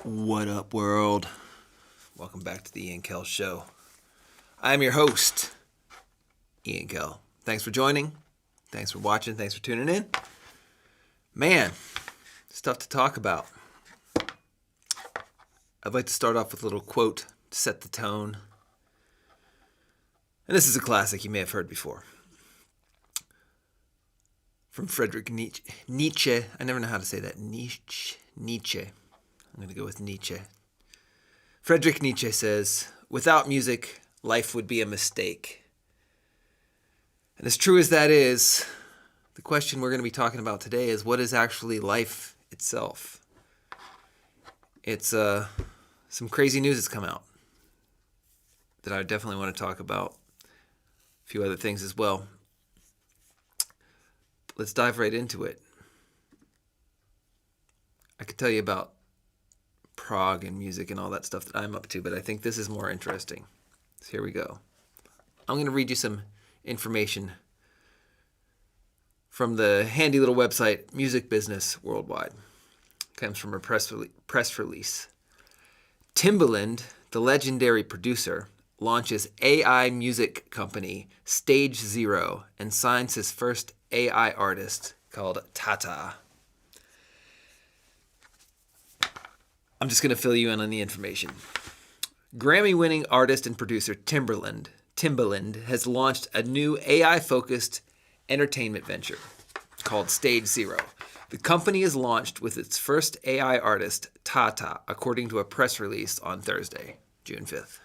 What up, world? Welcome back to the KEL Show. I'm your host, KEL. Thanks for joining. Thanks for watching. Thanks for tuning in. Man, stuff to talk about. I'd like to start off with a little quote to set the tone. And this is a classic you may have heard before. From Friedrich Nietzsche. I never know how to say that. Nietzsche. I'm going to go with Nietzsche. Friedrich Nietzsche says, "Without music, life would be a mistake." And as true as that is, the question we're going to be talking about today is, what is actually life itself? It's some crazy news that's come out that I definitely want to talk about. A few other things as well. Let's dive right into it. I could tell you about Prague and music and all that stuff that I'm up to, but I think this is more interesting. So here we go. I'm going to read you some information from the handy little website Music Business Worldwide. It comes from a press release. Timbaland, the legendary producer, launches AI music company Stage Zero and signs his first AI artist called Tata. I'm just going to fill you in on the information. Grammy-winning artist and producer Timbaland has launched a new AI-focused entertainment venture called Stage Zero. The company is launched with its first AI artist, Tata, according to a press release on Thursday, June 5th.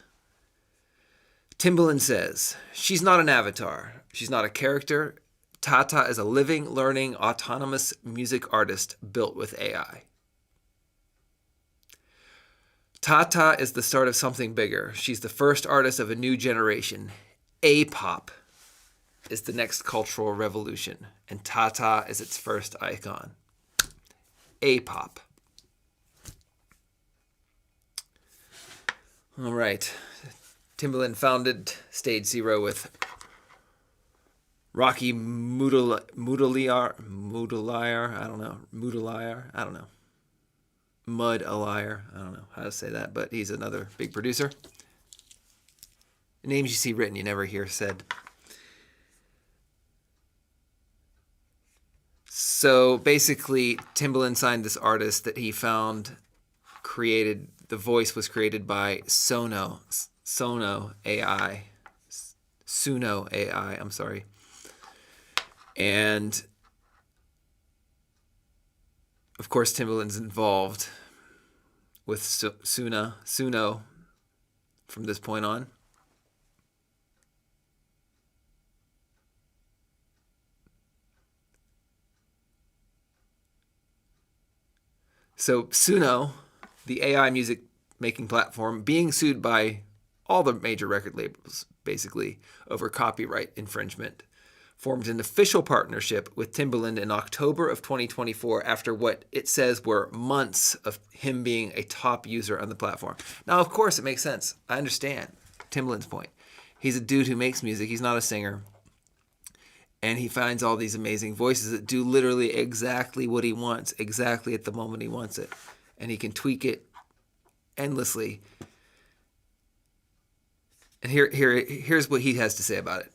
Timbaland says, "She's not an avatar. She's not a character. Tata is a living, learning, autonomous music artist built with AI. Tata is the start of something bigger. She's the first artist of a new generation. A-pop is the next cultural revolution, and Tata is its first icon. A-pop." All right. Timbaland founded Stage Zero with Rocky Mudaliar, I don't know. Mud Aliar. I don't know how to say that, but he's another big producer. Names you see written, you never hear said. So basically, Timbaland signed this artist that he found created, the voice was created by Suno AI. And of course, Timbaland's involved with Suno from this point on. So Suno, the AI music making platform, being sued by all the major record labels, basically, over copyright infringement, formed an official partnership with Timbaland in October of 2024 after what it says were months of him being a top user on the platform. Now, of course, it makes sense. I understand Timbaland's point. He's a dude who makes music. He's not a singer. And he finds all these amazing voices that do literally exactly what he wants, exactly at the moment he wants it. And he can tweak it endlessly. And here's what he has to say about it.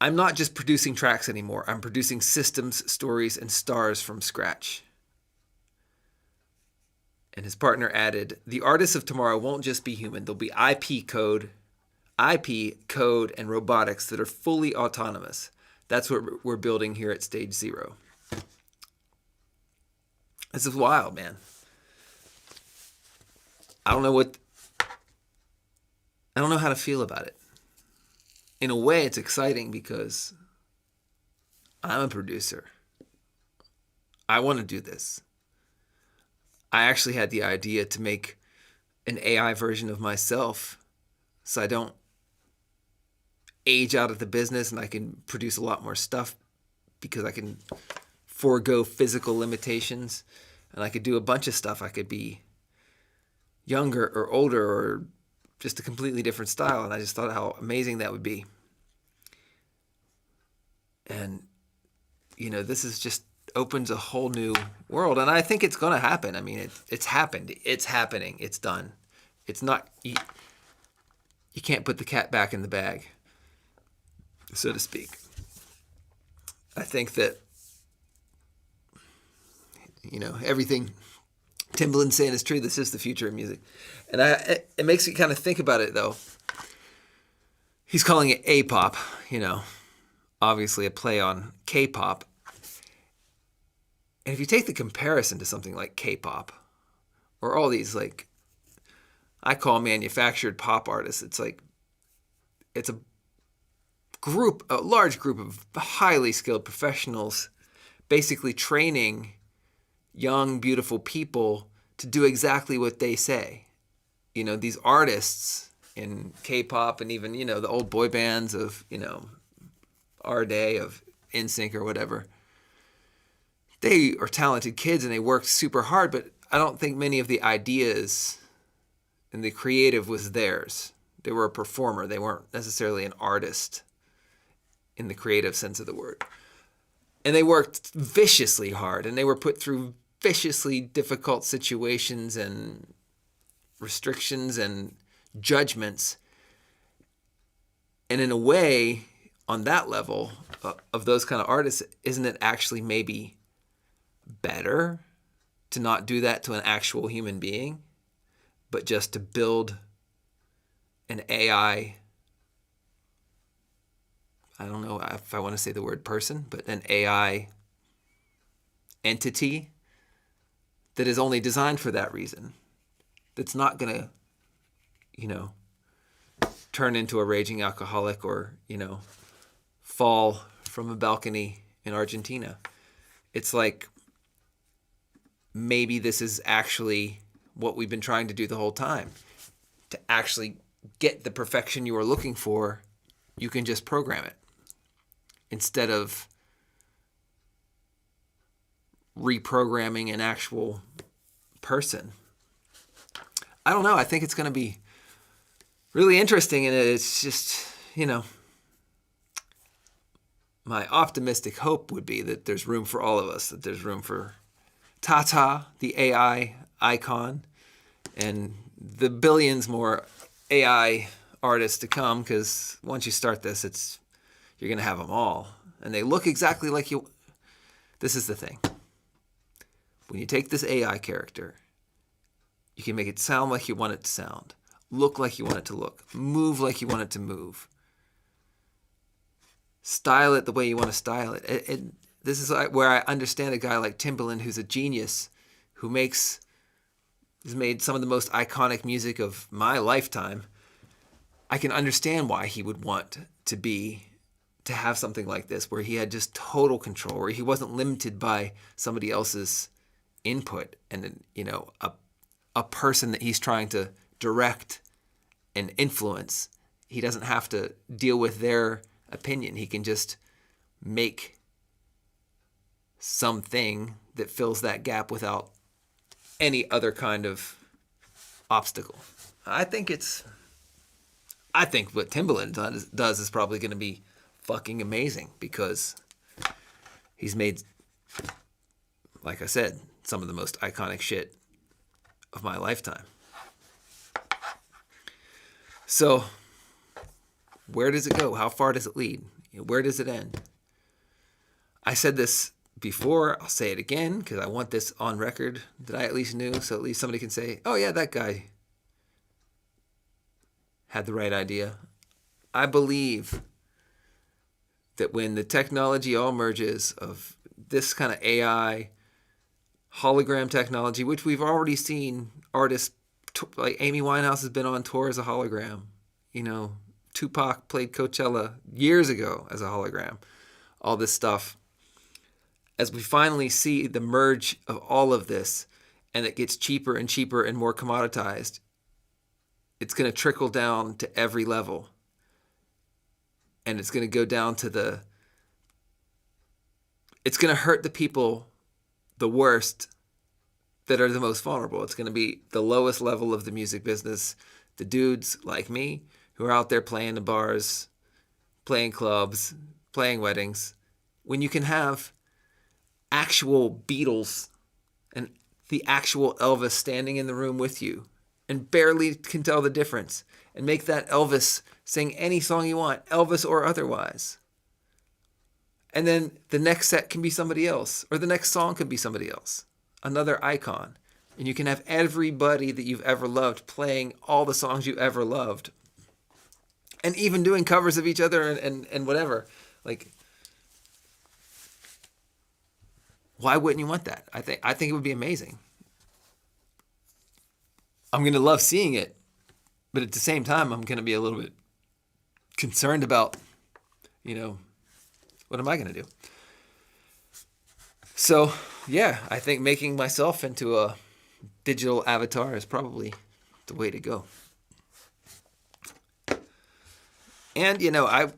"I'm not just producing tracks anymore. I'm producing systems, stories, and stars from scratch." And his partner added, "The artists of tomorrow won't just be human. There'll be IP code, and robotics that are fully autonomous. That's what we're building here at Stage Zero." This is wild, man. I don't know how to feel about it. In a way, it's exciting because I'm a producer. I want to do this. I actually had the idea to make an AI version of myself so I don't age out of the business and I can produce a lot more stuff because I can forego physical limitations and I could do a bunch of stuff. I could be younger or older or just a completely different style, and I just thought how amazing that would be. And, you know, this is just opens a whole new world. And I think it's going to happen. I mean, it's happened. It's happening. It's done. It's not, you can't put the cat back in the bag, so to speak. I think that, everything Timbaland's saying is true. This is the future of music. And it makes me kind of think about it, though. He's calling it A-pop, obviously a play on K-pop. And if you take the comparison to something like K-pop, or all these, like, I call manufactured pop artists, it's a large group of highly skilled professionals basically training young, beautiful people to do exactly what they say. These artists in K-pop and even, the old boy bands of, our day of NSYNC or whatever, they are talented kids and they worked super hard, but I don't think many of the ideas and the creative was theirs. They were a performer. They weren't necessarily an artist in the creative sense of the word. And they worked viciously hard, and they were put through viciously difficult situations and restrictions and judgments. And in a way, on that level of those kind of artists, isn't it actually maybe better to not do that to an actual human being, but just to build an AI, I don't know if I want to say the word person, but an AI entity that is only designed for that reason, that's not going to, turn into a raging alcoholic or, fall from a balcony in Argentina. It's like, maybe this is actually what we've been trying to do the whole time. To actually get the perfection you are looking for, you can just program it instead of reprogramming an actual person. I don't know. I think it's going to be really interesting, and it's just, my optimistic hope would be that there's room for all of us, that there's room for Tata, the AI icon, and the billions more AI artists to come, because once you start this, you're going to have them all. And they look exactly like you. This is the thing. When you take this AI character, you can make it sound like you want it to sound, look like you want it to look, move like you want it to move, style it the way you want to style it. This is where I understand a guy like Timbaland, who's a genius, who has made some of the most iconic music of my lifetime. I can understand why he would want to have something like this, where he had just total control, where he wasn't limited by somebody else's input and, a person that he's trying to direct and influence. He doesn't have to deal with their opinion. He can just make something that fills that gap without any other kind of obstacle. I think what Timbaland does is probably going to be fucking amazing, because he's made, like I said, some of the most iconic shit of my lifetime. So, where does it go? How far does it lead? Where does it end? I said this before, I'll say it again, because I want this on record that I at least knew, so at least somebody can say, oh yeah, that guy had the right idea. I believe that when the technology all merges of this kind of AI, hologram technology, which we've already seen artists, like Amy Winehouse has been on tour as a hologram. Tupac played Coachella years ago as a hologram. All this stuff. As we finally see the merge of all of this, and it gets cheaper and cheaper and more commoditized, it's going to trickle down to every level. And it's going to go down to it's going to hurt the people the worst that are the most vulnerable. It's going to be the lowest level of the music business. The dudes like me who are out there playing the bars, playing clubs, playing weddings. When you can have actual Beatles and the actual Elvis standing in the room with you and barely can tell the difference, and make that Elvis sing any song you want, Elvis or otherwise. And then the next set can be somebody else, or the next song could be somebody else, another icon. And you can have everybody that you've ever loved playing all the songs you ever loved, and even doing covers of each other and whatever. Like, why wouldn't you want that? I think it would be amazing. I'm going to love seeing it, but at the same time, I'm going to be a little bit concerned about, what am I going to do? So, yeah, I think making myself into a digital avatar is probably the way to go. And, I'm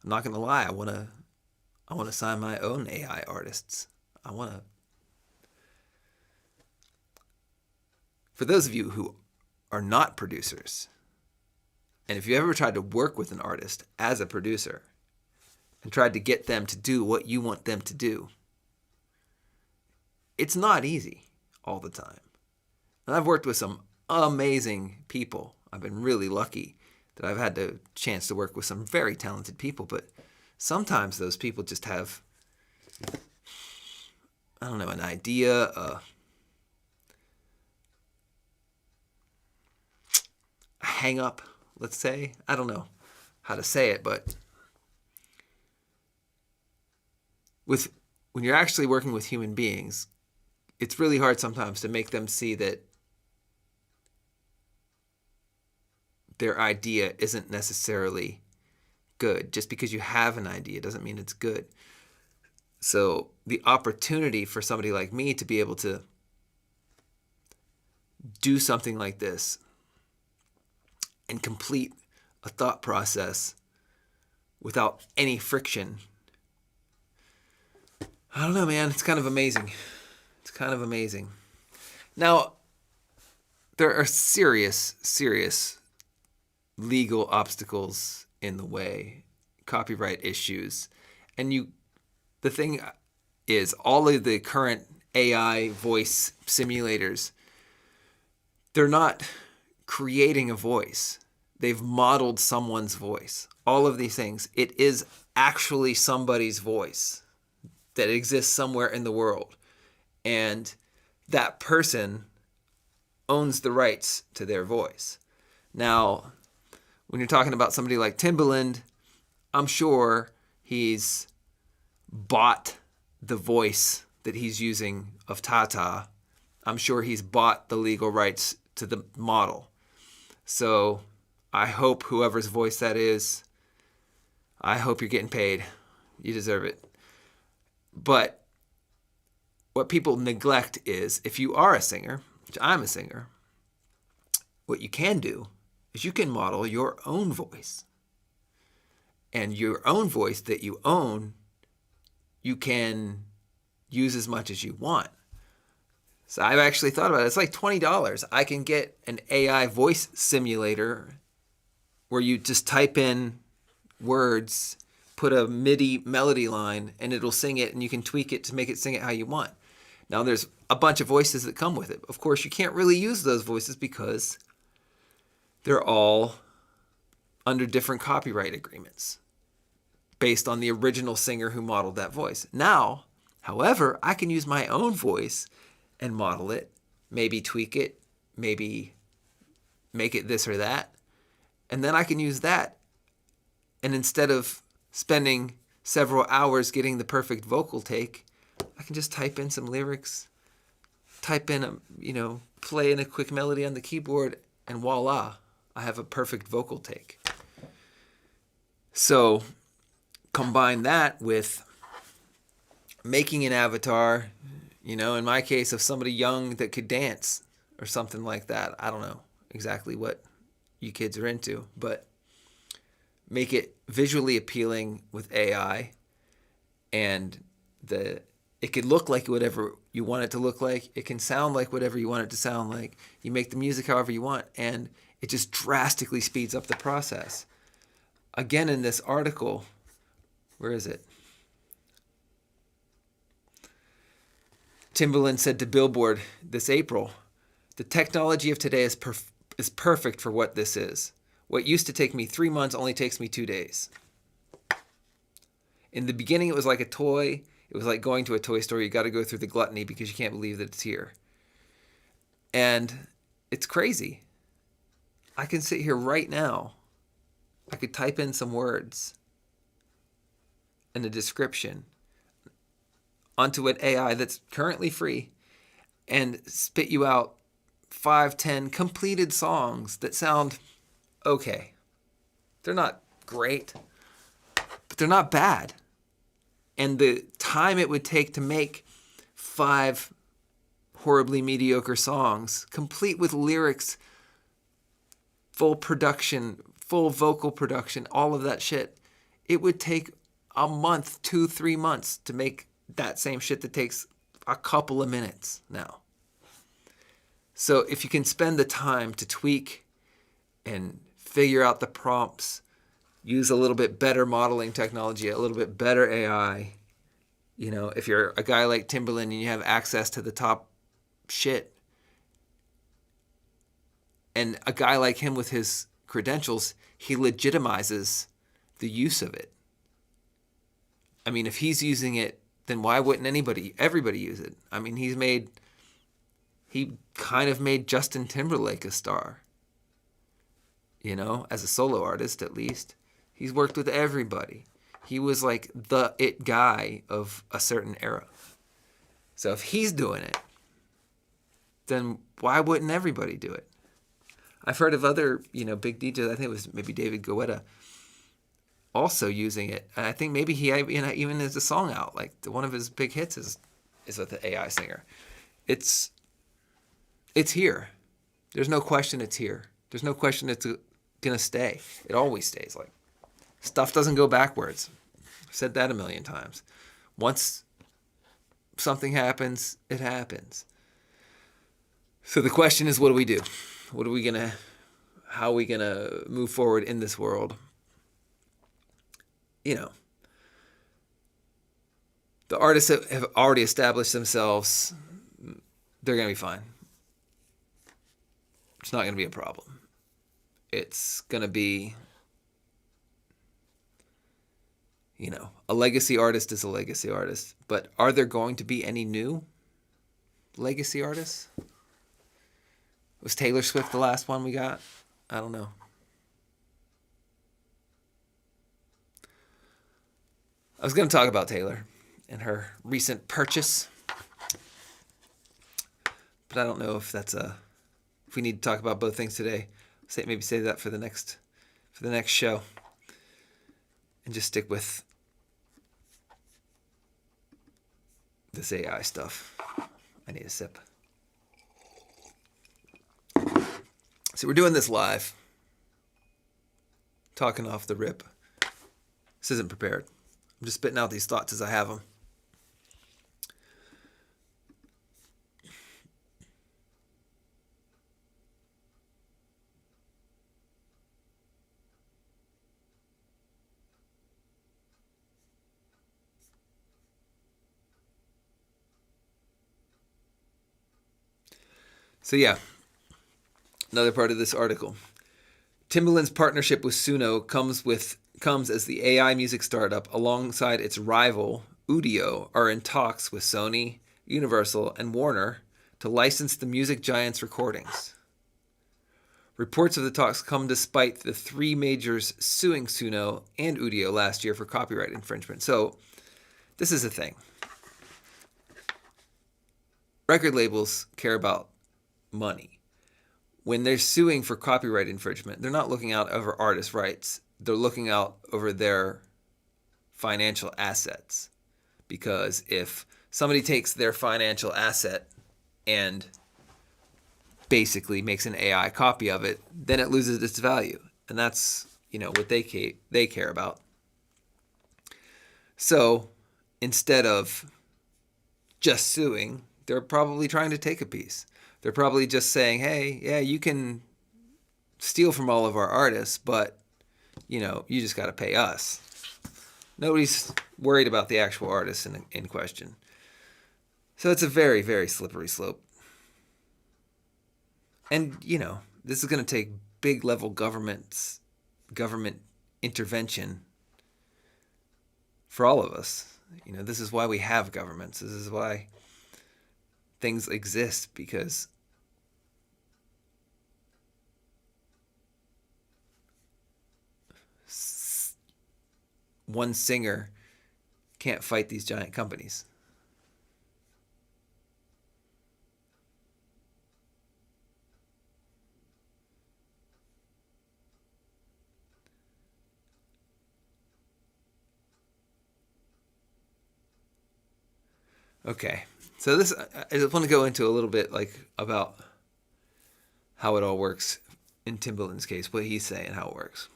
not going to lie. I want to sign my own AI artists. For those of you who are not producers, and if you ever tried to work with an artist as a producer and tried to get them to do what you want them to do, it's not easy all the time. And I've worked with some amazing people. I've been really lucky that I've had the chance to work with some very talented people, but sometimes those people just have, an idea, a hang up, let's say. I don't know how to say it, but when you're actually working with human beings, it's really hard sometimes to make them see that their idea isn't necessarily good. Just because you have an idea doesn't mean it's good. So the opportunity for somebody like me to be able to do something like this and complete a thought process without any friction, I don't know, man. It's kind of amazing. Now, there are serious legal obstacles in the way, copyright issues. And the thing is, all of the current AI voice simulators, they're not creating a voice. They've modeled someone's voice. All of these things, it is actually somebody's voice that exists somewhere in the world. And that person owns the rights to their voice. Now, when you're talking about somebody like Timbaland, I'm sure he's bought the voice that he's using of Tata. I'm sure he's bought the legal rights to the model. So I hope whoever's voice that is, I hope you're getting paid. You deserve it. But what people neglect is, if you are a singer, which I'm a singer, what you can do is you can model your own voice. And your own voice that you own, you can use as much as you want. So I've actually thought about it. It's like $20. I can get an AI voice simulator where you just type in words, put a MIDI melody line, and it'll sing it, and you can tweak it to make it sing it how you want. Now, there's a bunch of voices that come with it. Of course, you can't really use those voices because they're all under different copyright agreements based on the original singer who modeled that voice. Now, however, I can use my own voice and model it, maybe tweak it, maybe make it this or that, and then I can use that. And instead of spending several hours getting the perfect vocal take, I can just type in some lyrics, type in play in a quick melody on the keyboard, and voila, I have a perfect vocal take. So combine that with making an avatar, in my case, of somebody young that could dance or something like that. I don't know exactly what you kids are into, but make it visually appealing with AI, and it could look like whatever you want it to look like. It can sound like whatever you want it to sound like. You make the music however you want, and it just drastically speeds up the process. Again, in this article, Where is it? Timbaland said to Billboard this April, "The technology of today is perfect for what this is. What used to take me 3 months only takes me 2 days." In the beginning, it was like a toy. It was like going to a toy store. You got to go through the gluttony because you can't believe that it's here. And it's crazy. I can sit here right now. I could type in some words and a description onto an AI that's currently free and spit you out 5, 10 completed songs that sound okay. They're not great, but they're not bad. And the time it would take to make 5 horribly mediocre songs, complete with lyrics, full production, full vocal production, all of that shit, it would take a month, 2, 3 months to make that same shit that takes a couple of minutes now. So if you can spend the time to tweak and figure out the prompts, use a little bit better modeling technology, a little bit better AI, if you're a guy like Timbaland and you have access to the top shit, and a guy like him with his credentials, he legitimizes the use of it. I mean, if he's using it, then why wouldn't everybody use it? I mean, he kind of made Justin Timberlake a star. As a solo artist, at least. He's worked with everybody. He was like the it guy of a certain era. So if he's doing it, then why wouldn't everybody do it? I've heard of other, big DJs. I think it was maybe David Guetta also using it. And I think maybe he even has a song out. Like one of his big hits is with the AI singer. It's here. There's no question it's here. There's no question it's going to stay. It always stays. Like, stuff doesn't go backwards. I've said that a million times. Once something happens, it happens. So the question is, what do we do? How are we going to move forward in this world? The artists that have already established themselves, they're going to be fine. It's not going to be a problem. It's going to be, a legacy artist is a legacy artist. But are there going to be any new legacy artists? Was Taylor Swift the last one we got? I don't know. I was going to talk about Taylor and her recent purchase. But I don't know if if we need to talk about both things today. Maybe save that for the next show. And just stick with this AI stuff. I need a sip. So we're doing this live. Talking off the rip. This isn't prepared. I'm just spitting out these thoughts as I have them. So yeah, another part of this article. Timbaland's partnership with Suno comes as the AI music startup alongside its rival, Udio, are in talks with Sony, Universal, and Warner to license the music giant's recordings. Reports of the talks come despite the 3 majors suing Suno and Udio last year for copyright infringement. So this is the thing. Record labels care about money. When they're suing for copyright infringement, they're not looking out over artists' rights. They're looking out over their financial assets. Because if somebody takes their financial asset and basically makes an AI copy of it, then it loses its value. And that's, what they care about. So instead of just suing, they're probably trying to take a piece. They're probably just saying, hey, yeah, you can steal from all of our artists, but, you just got to pay us. Nobody's worried about the actual artist in question. So it's a very, very slippery slope. And, this is going to take big level government intervention for all of us. This is why we have governments. This is why things exist, because one singer can't fight these giant companies. Okay, so I just want to go into a little bit about how it all works in Timbaland's case, what he's saying, how it works.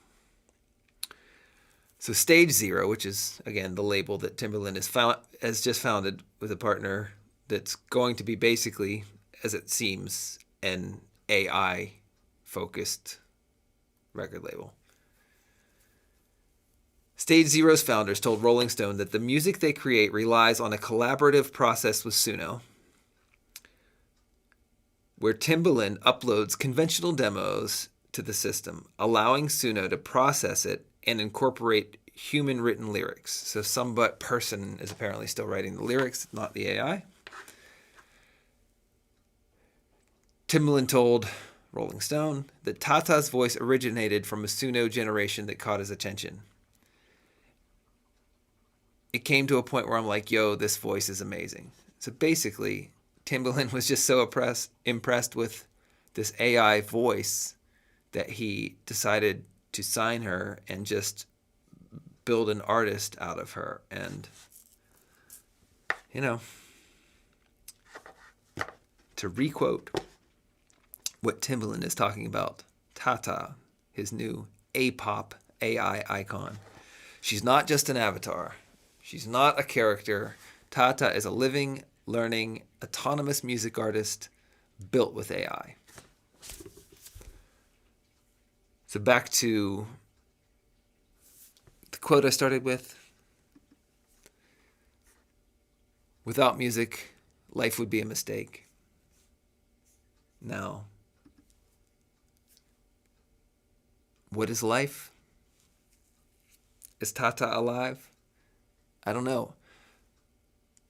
So Stage Zero, which is again the label that Timbaland has just founded with a partner that's going to be basically, as it seems, an AI focused record label. Stage Zero's founders told Rolling Stone that the music they create relies on a collaborative process with Suno, where Timbaland uploads conventional demos to the system, allowing Suno to process it and incorporate human written lyrics. So some person is apparently still writing the lyrics, not the AI. Timbaland told Rolling Stone that Tata's voice originated from a Suno generation that caught his attention. It came to a point where I'm like, yo, this voice is amazing. So basically, Timbaland was just so impressed with this AI voice that he decided to sign her and just build an artist out of her. And, to requote what Timbaland is talking about, Tata, his new A-pop AI icon, she's not just an avatar. She's not a character. Tata is a living, learning, autonomous music artist built with AI. So back to the quote I started with. Without music, life would be a mistake. Now, what is life? Is Tata alive? I don't know.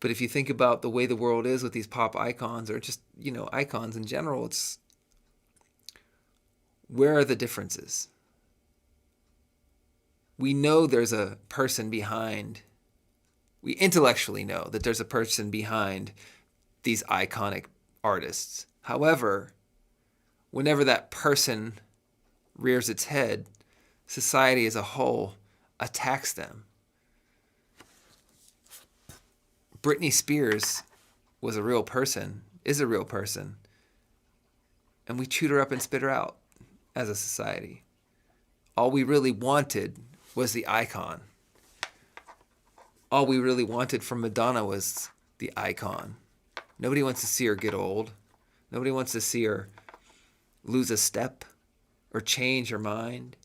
But if you think about the way the world is with these pop icons, or just, icons in general, it's, where are the differences? We know there's a person behind, we intellectually know that there's a person behind these iconic artists. However, whenever that person rears its head, society as a whole attacks them. Britney Spears was a real person, is a real person, and we chewed her up and spit her out as a society. All we really wanted was the icon. All we really wanted from Madonna was the icon. Nobody wants to see her get old. Nobody wants to see her lose a step or change her mind,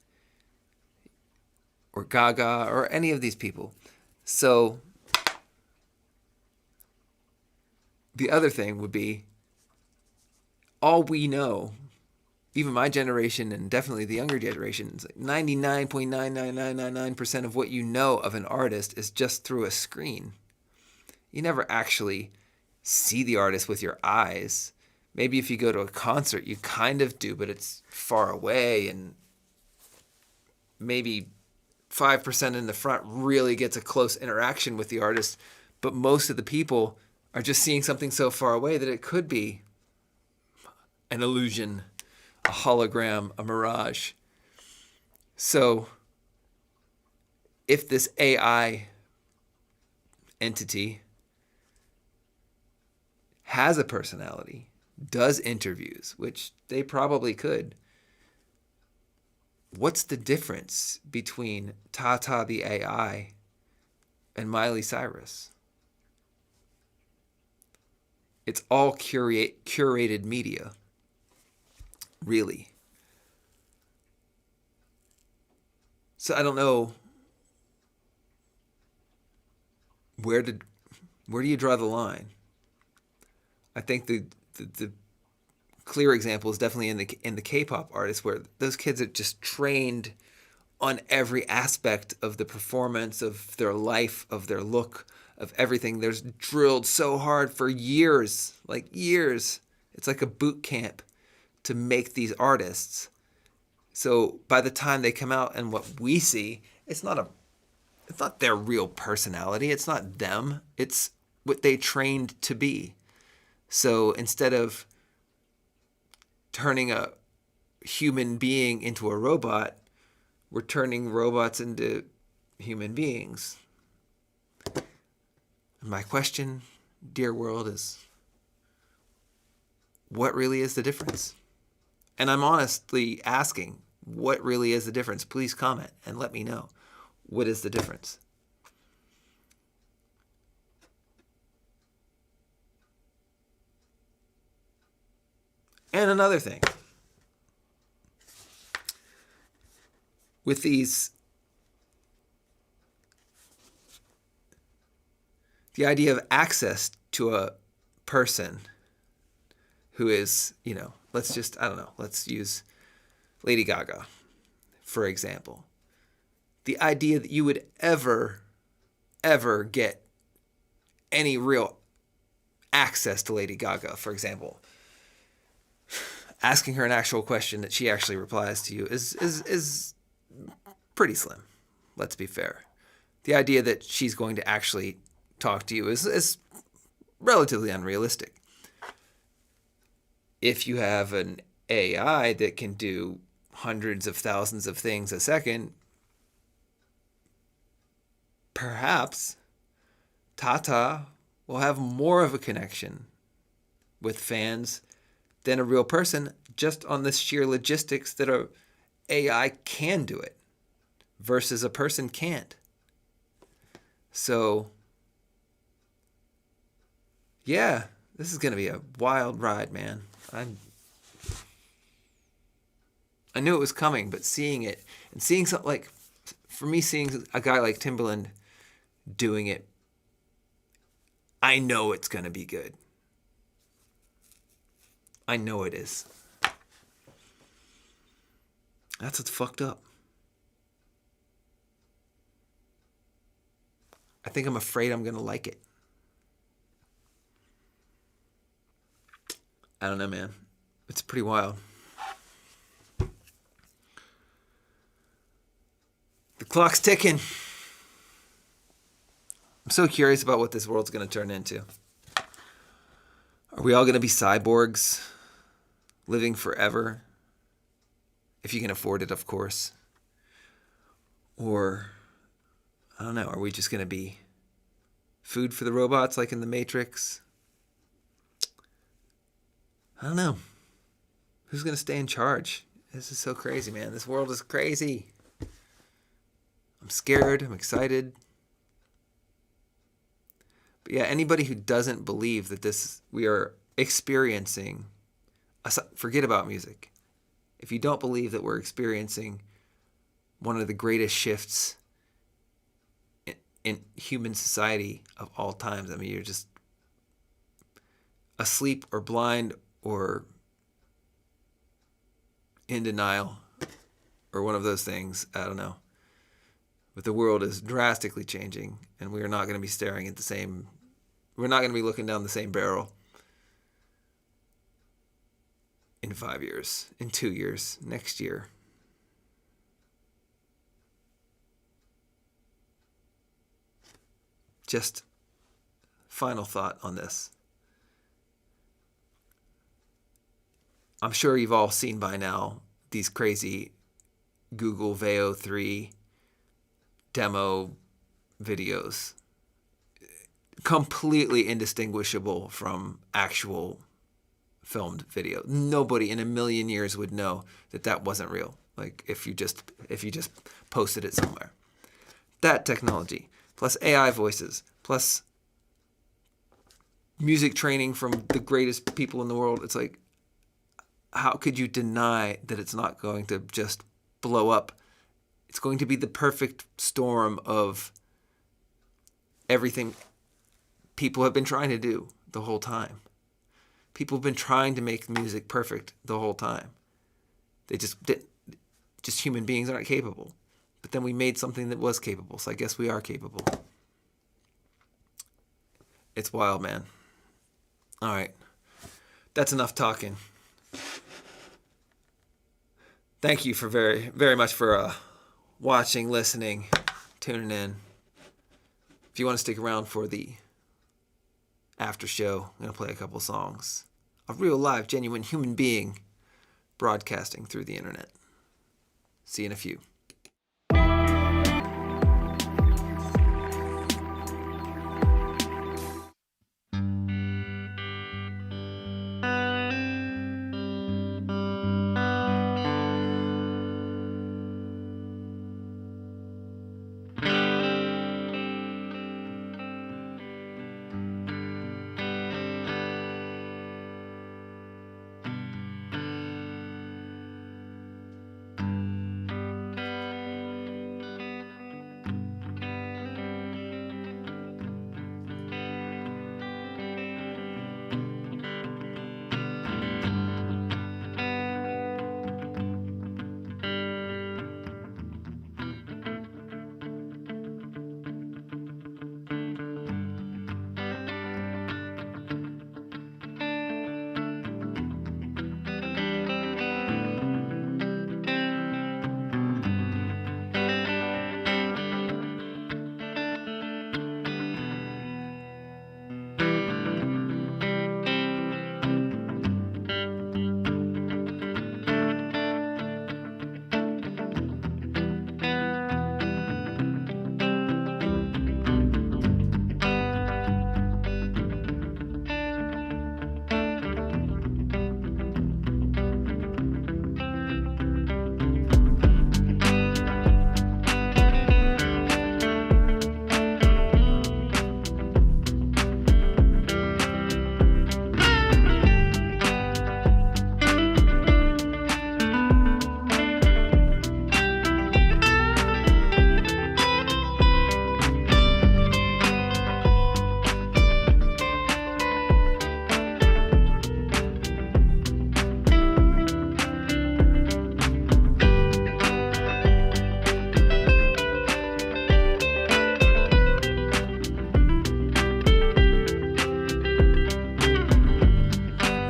or Gaga, or any of these people. So the other thing would be, all we know, even my generation and definitely the younger generations, 99.99999% of what you know of an artist is just through a screen. You never actually see the artist with your eyes. Maybe if you go to a concert, you kind of do, but it's far away, and maybe 5% in the front really gets a close interaction with the artist, but most of the people are just seeing something so far away that it could be an illusion, a hologram, a mirage. So if this AI entity has a personality, does interviews, which they probably could, what's the difference between Tata the AI and Miley Cyrus? It's all curated media, really. So I don't know where do you draw the line? I think the clear example is definitely in the K-pop artists, where those kids are just trained on every aspect of the performance, of their life, of their look, of everything. There's drilled so hard for years, like years. It's like a boot camp to make these artists. So by the time they come out and what we see, it's not their real personality. It's not them. It's what they trained to be. So instead of turning a human being into a robot, we're turning robots into human beings. My question, dear world, is what really is the difference? And I'm honestly asking, what really is the difference? Please comment and let me know. What is the difference? And another thing, with the idea of access to a person who is, let's use Lady Gaga, for example. The idea that you would ever get any real access to Lady Gaga, for example, asking her an actual question that she actually replies to you is pretty slim. Let's be fair. The idea that she's going to actually talk to you is relatively unrealistic. If you have an AI that can do hundreds of thousands of things a second, perhaps Tata will have more of a connection with fans than a real person, just on the sheer logistics that a AI can do it versus a person can't. So, yeah, this is going to be a wild ride, man. I knew it was coming, but seeing it and seeing something like, for me, seeing a guy like Timbaland doing it, I know it's going to be good. I know it is. That's what's fucked up. I think I'm afraid I'm going to like it. I don't know, man. It's pretty wild. The clock's ticking. I'm so curious about what this world's going to turn into. Are we all going to be cyborgs, living forever? If you can afford it, of course. Or, I don't know, are we just going to be food for the robots like in the Matrix? I don't know. Who's going to stay in charge? This is so crazy, man. This world is crazy. I'm scared. I'm excited. But yeah, anybody who doesn't believe that we are experiencing, forget about music. If you don't believe that we're experiencing one of the greatest shifts in human society of all times, I mean, you're just asleep or blind or in denial or one of those things. I don't know. But the world is drastically changing, and we are not going to be staring at we're not going to be looking down the same barrel in 5 years, in 2 years, next year. Just final thought on this. I'm sure you've all seen by now these crazy Google Veo 3 demo videos. Completely indistinguishable from actual filmed video. Nobody in a million years would know that wasn't real. Like if you just posted it somewhere. That technology, plus AI voices, plus music training from the greatest people in the world. It's like, how could you deny that it's not going to just blow up? It's going to be the perfect storm of everything people have been trying to do the whole time. People have been trying to make music perfect the whole time. They just human beings aren't capable. But then we made something that was capable, so I guess we are capable. It's wild, man. All right. That's enough talking. Thank you for very, very much for watching, listening, tuning in. If you want to stick around for the after show, I'm going to play a couple songs. A real, live, genuine human being broadcasting through the internet. See you in a few.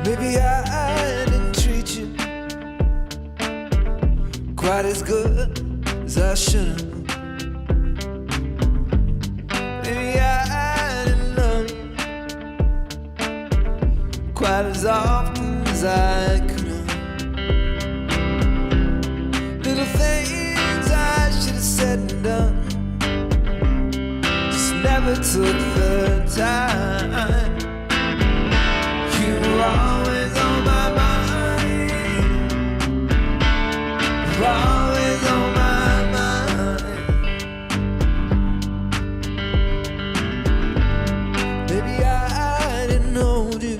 Maybe I didn't treat you quite as good as I should have. Maybe I didn't love you quite as often as I could have. Little things I should have said and done, just never took the time. You were always on my mind. You were always on my mind. Maybe I didn't hold you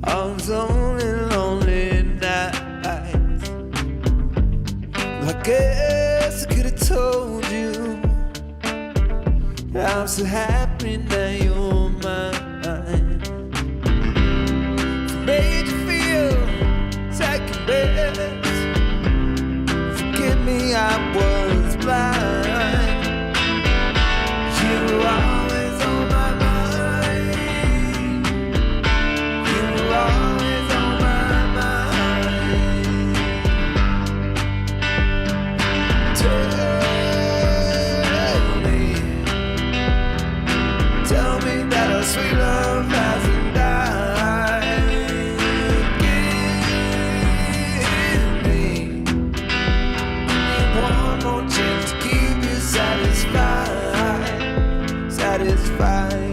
on lonely, lonely nights. Well, I guess I could have told you I'm so happy now you're mine. Made you feel second best. Forgive me, I was blind. You were always on my mind. You were always on my mind. Tell me that our sweet love hasn't died. Give me one more chance to keep you satisfied, satisfied.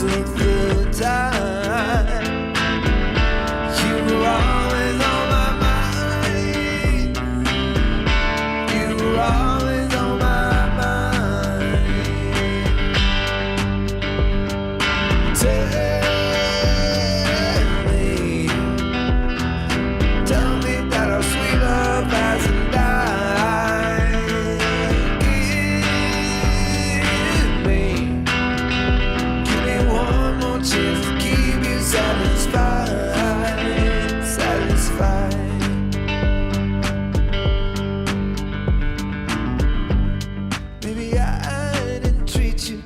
took the time. You were always on my mind. You were always on my mind. Tell me that our sweet love hasn't died. Give me one more chance to keep you satisfied, satisfied. Maybe I didn't treat you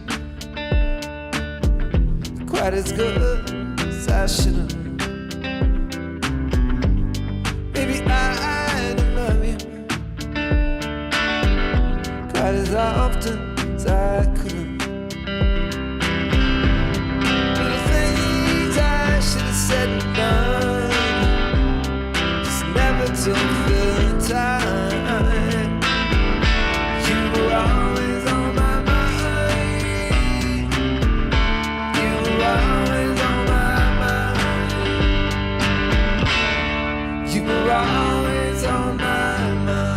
quite as good as I should have. Maybe I didn't love you quite as often as I could have. The things I should have said and done just never took the time. You were always on my mind. You were always on my mind. You were always on my mind.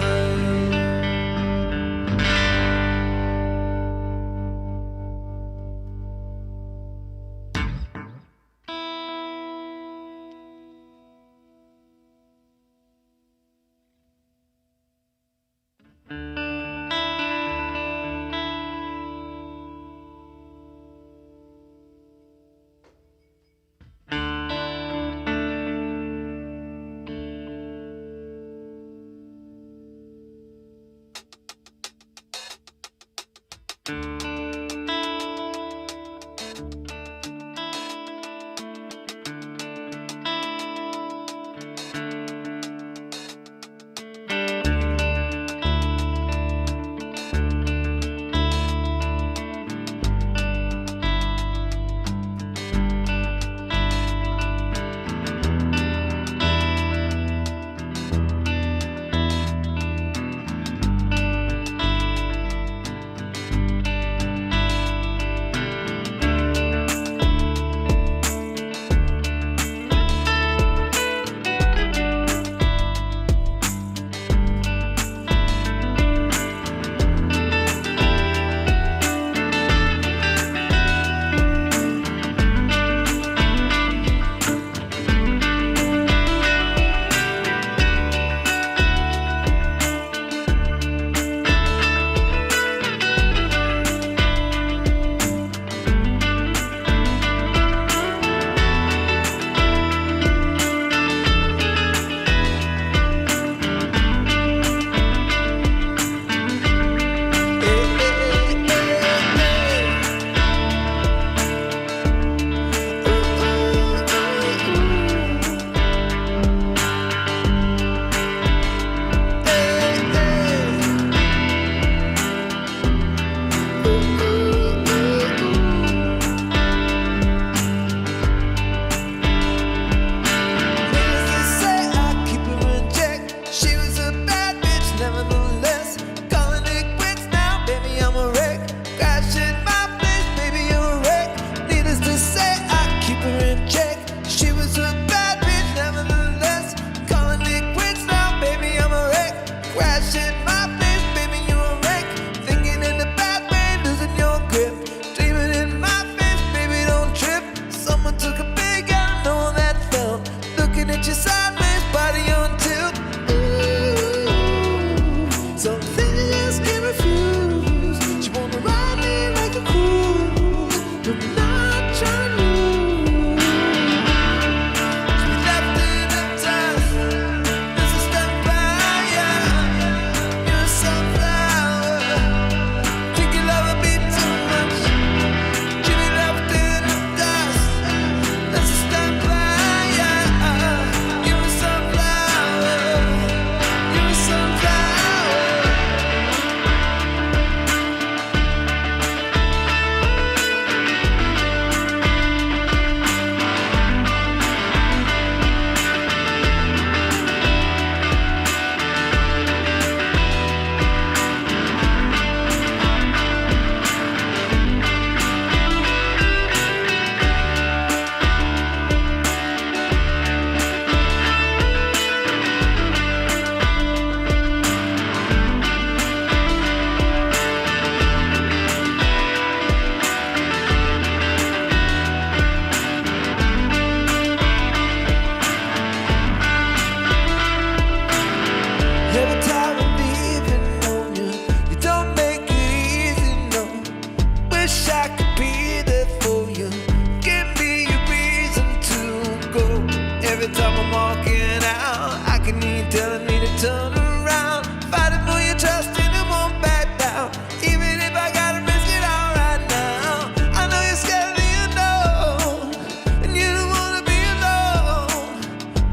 Knocking me, telling me to turn around. Fighting for your trust and it won't back down. Even if I gotta risk it all right now. I know you're scared of the unknown, and you don't wanna be alone.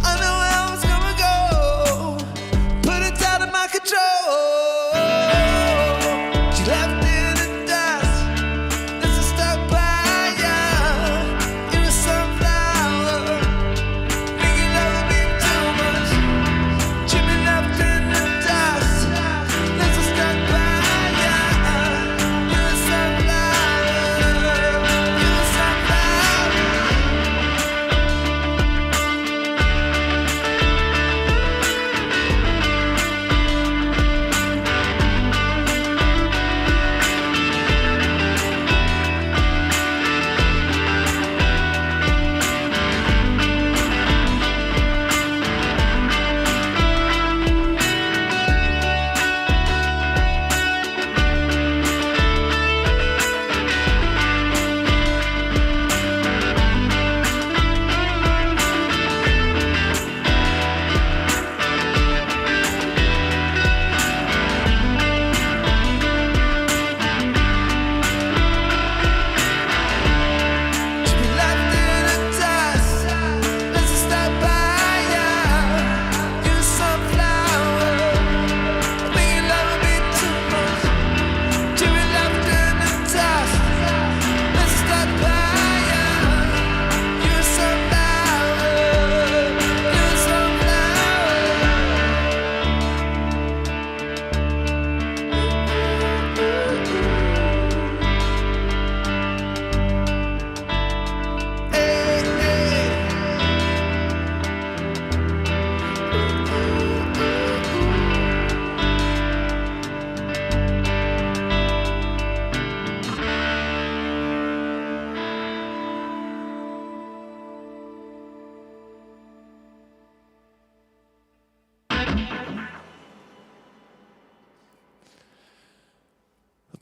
I know how it's gonna go, but it's out of my control. She left in the dust. This is stuck by ya. You're a sunflower. Making love would be too much. She been left in the dust. This is stuck by ya. You're a sunflower. You're a sunflower.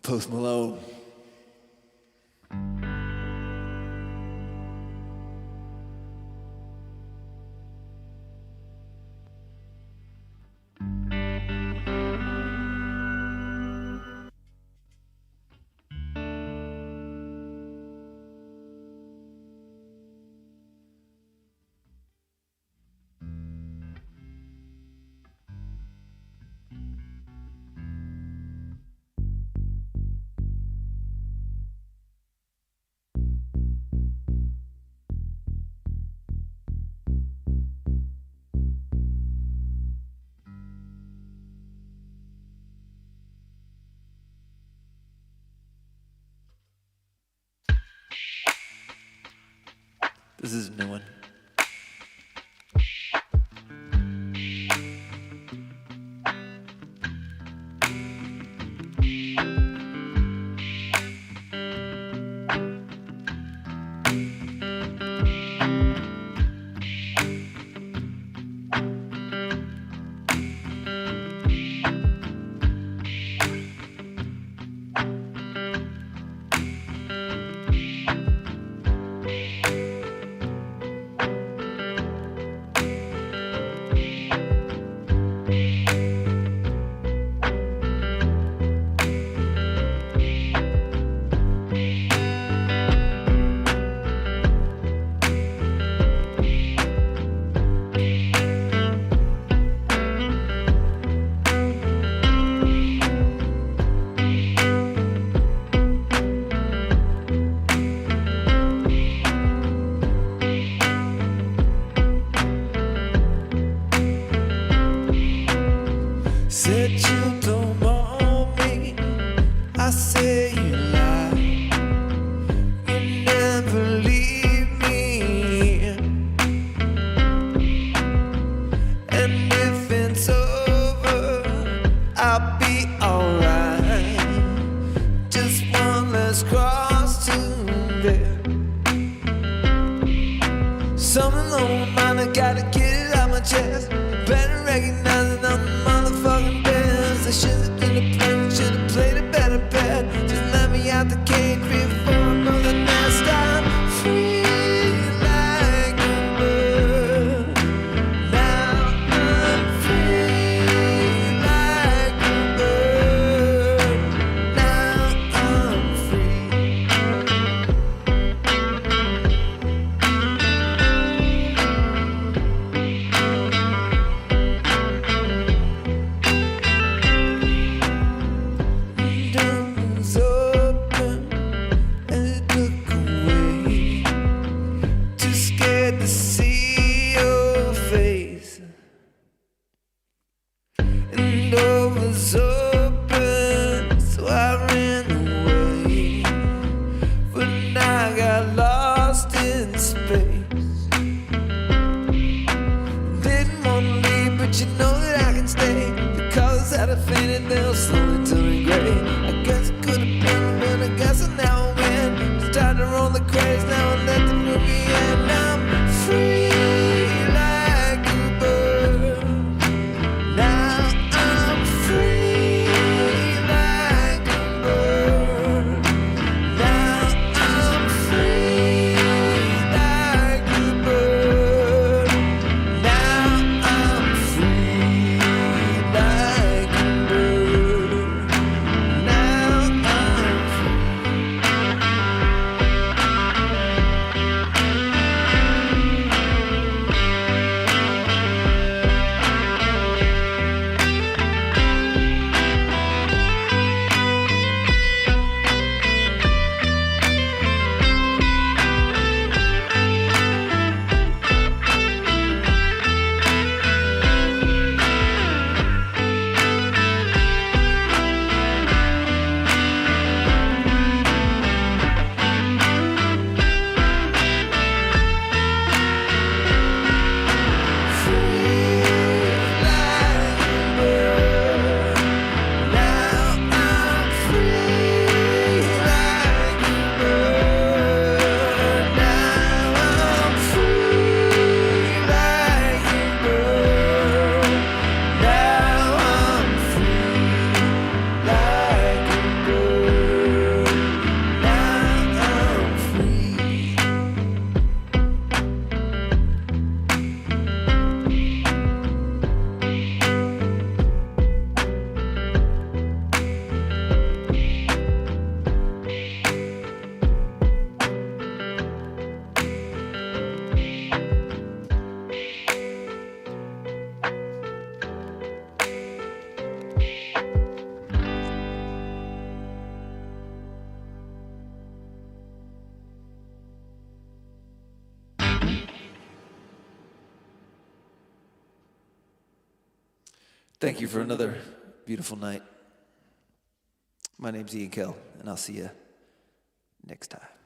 Post Malone. This is a new one. Said you don't want me, I say you lie. You never leave me, and if it's over, I'll be alright. Just one less cross to bear. Something on my mind, I gotta get it out my chest. Better recognize it on the motherfucking best. I should've been a plan, should've played a better bet. Just let me out the cage before I know the nest. I'm free like a bird. Now I'm have faded, they'll slowly turn gray. I guess it could have been, but I guess I now win. It's time to roll the craze now and let the movie end. I'm free like a bird. Now I'm free like a bird. Now I'm free like a bird. Now I'm free like a bird. Now I'm free. Thank you for another beautiful night. My name's Ian KEL, and I'll see you next time.